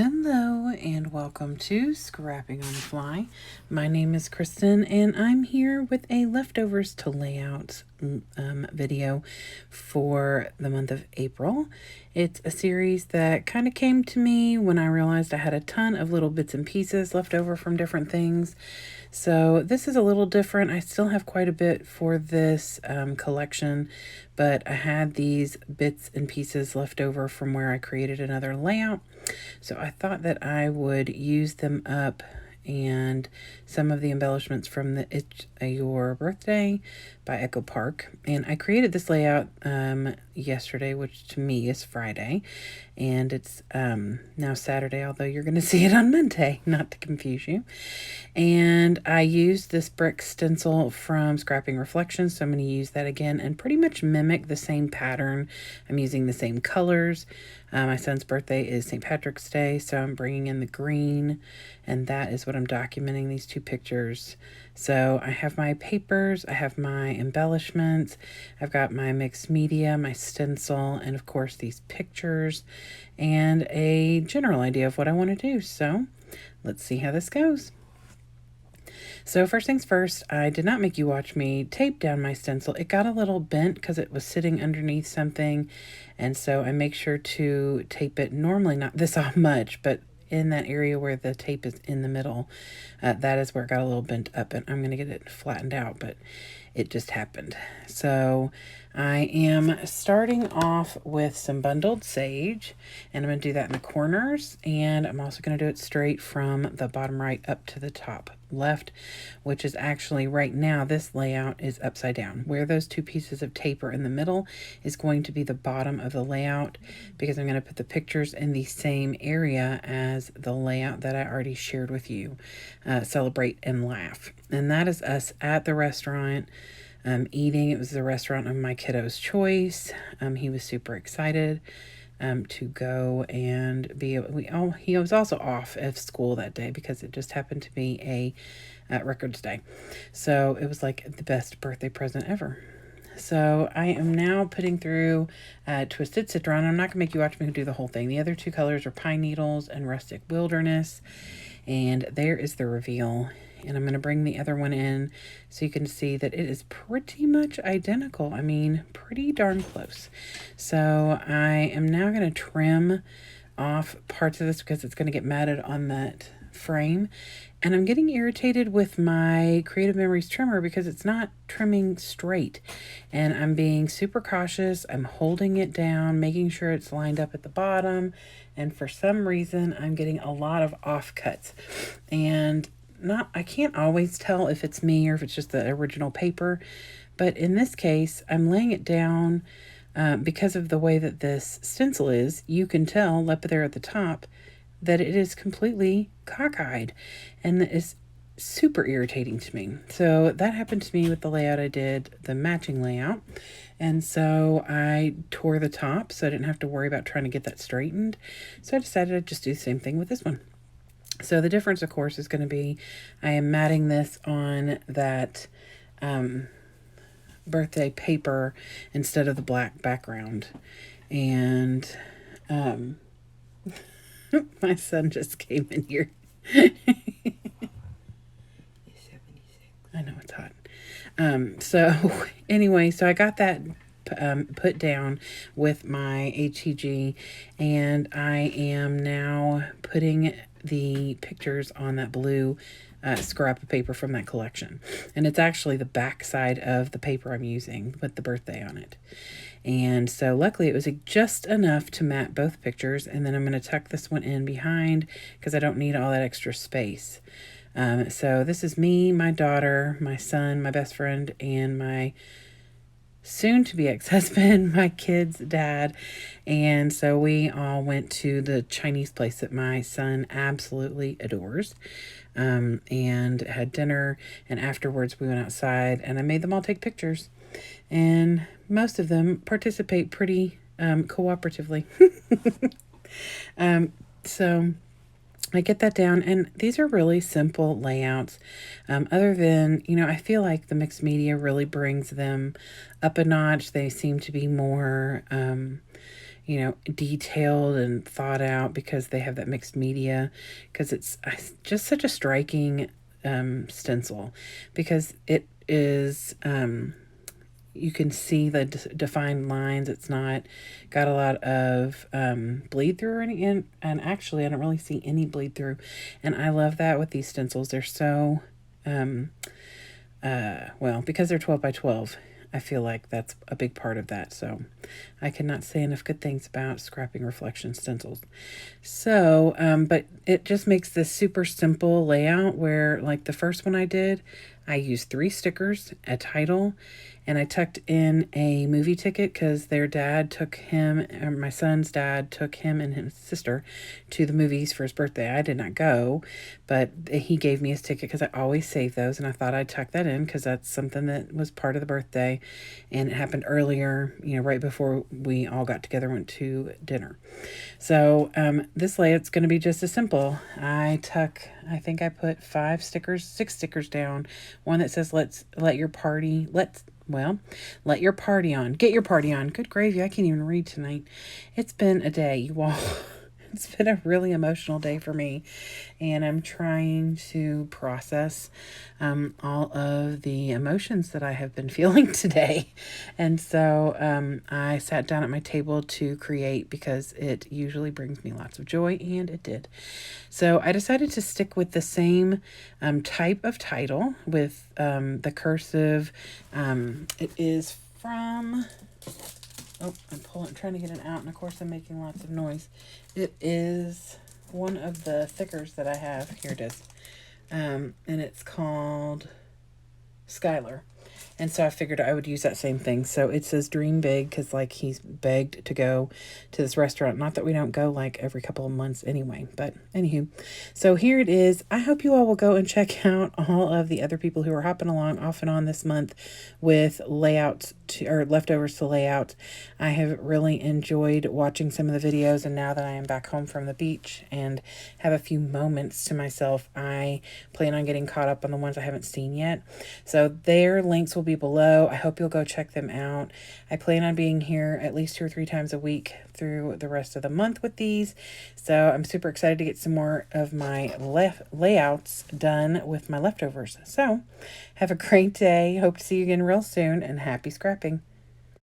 Hello and welcome to Scrapping on the Fly. My name is Kristen and I'm here with a leftovers to layout video for the month of April. It's a series that kind of came to me when I realized I had a ton of little bits and pieces left over from different things. So this is a little different. I still have quite a bit for this collection, but I had these bits and pieces left over from where I created another layout. So I thought that I would use them up and some of the embellishments from the It's Your Birthday by Echo Park. And I created this layout yesterday, which to me is Friday. And it's now Saturday, although you're going to see it on Monday, not to confuse you. And I used this brick stencil from Scrapping Reflections, so I'm going to use that again and pretty much mimic the same pattern. I'm using the same colors. My son's birthday is St. Patrick's Day, so I'm bringing in the green, and that is what I'm documenting, these two pictures. So I have my papers, I have my embellishments, I've got my mixed media, my stencil, and of course these pictures, and a general idea of what I want to do. So let's see how this goes. So first things first, I did not make you watch me tape down my stencil. It got a little bent because it was sitting underneath something. And so I make sure to tape it, normally not this off much, but in that area where the tape is in the middle, that is where it got a little bent up, and I'm going to get it flattened out, but it just happened. So I am starting off with some bundled sage, and I'm going to do that in the corners, and I'm also going to do it straight from the bottom right up to the top left, which is actually right now this layout is upside down. Where those two pieces of tape are in the middle is going to be the bottom of the layout, because I'm going to put the pictures in the same area as the layout that I already shared with you, Celebrate and Laugh. And that is us at the restaurant eating. It was the restaurant of my kiddo's choice. He was super excited to go and be. He was also off of school that day because it just happened to be a records day. So it was like the best birthday present ever. So I am now putting through Twisted Citron. I'm not going to make you watch me do the whole thing. The other two colors are Pine Needles and Rustic Wilderness. And there is the reveal. And I'm going to bring the other one in so you can see that it is pretty much identical. I mean, pretty darn close. So I am now going to trim off parts of this because it's going to get matted on that frame. And I'm getting irritated with my Creative Memories trimmer because it's not trimming straight. And I'm being super cautious. I'm holding it down, making sure it's lined up at the bottom. And for some reason, I'm getting a lot of offcuts. And I can't always tell if it's me or if it's just the original paper. But in this case, I'm laying it down because of the way that this stencil is. You can tell up there at the top that it is completely cockeyed, and that is super irritating to me. So that happened to me with the layout I did, the matching layout. And so I tore the top so I didn't have to worry about trying to get that straightened. So I decided I'd just do the same thing with this one. So the difference, of course, is going to be I am matting this on that birthday paper instead of the black background. And my son just came in here. I know it's hot. So anyway, so I got that put down with my HEG, and I am now putting the pictures on that blue scrap of paper from that collection. And it's actually the back side of the paper I'm using with the birthday on it. And so luckily it was just enough to mat both pictures. And then I'm going to tuck this one in behind because I don't need all that extra space. So this is me, my daughter, my son, my best friend, and my soon-to-be ex-husband, my kid's dad. And so we all went to the Chinese place that my son absolutely adores, and had dinner. And afterwards we went outside and I made them all take pictures, and most of them participate pretty cooperatively. So I get that down, and these are really simple layouts. Other than, I feel like the mixed media really brings them up a notch. They seem to be more, you know, detailed and thought out because they have that mixed media, because it's just such a striking stencil, because it is you can see the defined lines. It's not got a lot of bleed through or any, and actually I don't really see any bleed through, and I love that with these stencils. They're so well, because they're 12 by 12, I feel like that's a big part of that. So I cannot say enough good things about scrapping reflection stencils. So, but it just makes this super simple layout where, like the first one I did, I used 3 stickers, a title, and I tucked in a movie ticket because their dad took him, or my son's dad took him and his sister to the movies for his birthday. I did not go, but he gave me his ticket because I always save those, and I thought I'd tuck that in because that's something that was part of the birthday, and it happened earlier, you know, right before we all got together and went to dinner. So this layout's going to be just as simple. I think I put 6 stickers down. One that says let your party on. Get your party on. Good gravy, I can't even read tonight. It's been a day, you all. It's been a really emotional day for me, and I'm trying to process all of the emotions that I have been feeling today. And so I sat down at my table to create because it usually brings me lots of joy, and it did. So I decided to stick with the same type of title with the cursive. It is from... Oh, I'm trying to get it out, and of course I'm making lots of noise. It is one of the thickers that I have. Here it is. And it's called Skylar. And so I figured I would use that same thing. So it says dream big because, like, he's begged to go to this restaurant. Not that we don't go, like, every couple of months anyway. But anywho, so here it is. I hope you all will go and check out all of the other people who are hopping along off and on this month with layouts or leftovers to layout. I have really enjoyed watching some of the videos. And now that I am back home from the beach and have a few moments to myself, I plan on getting caught up on the ones I haven't seen yet. So their links will be below. I hope you'll go check them out. I plan on being here at least 2 or 3 times a week through the rest of the month with these. So I'm super excited to get some more of my layouts done with my leftovers. So have a great day. Hope to see you again real soon, and happy scrapping.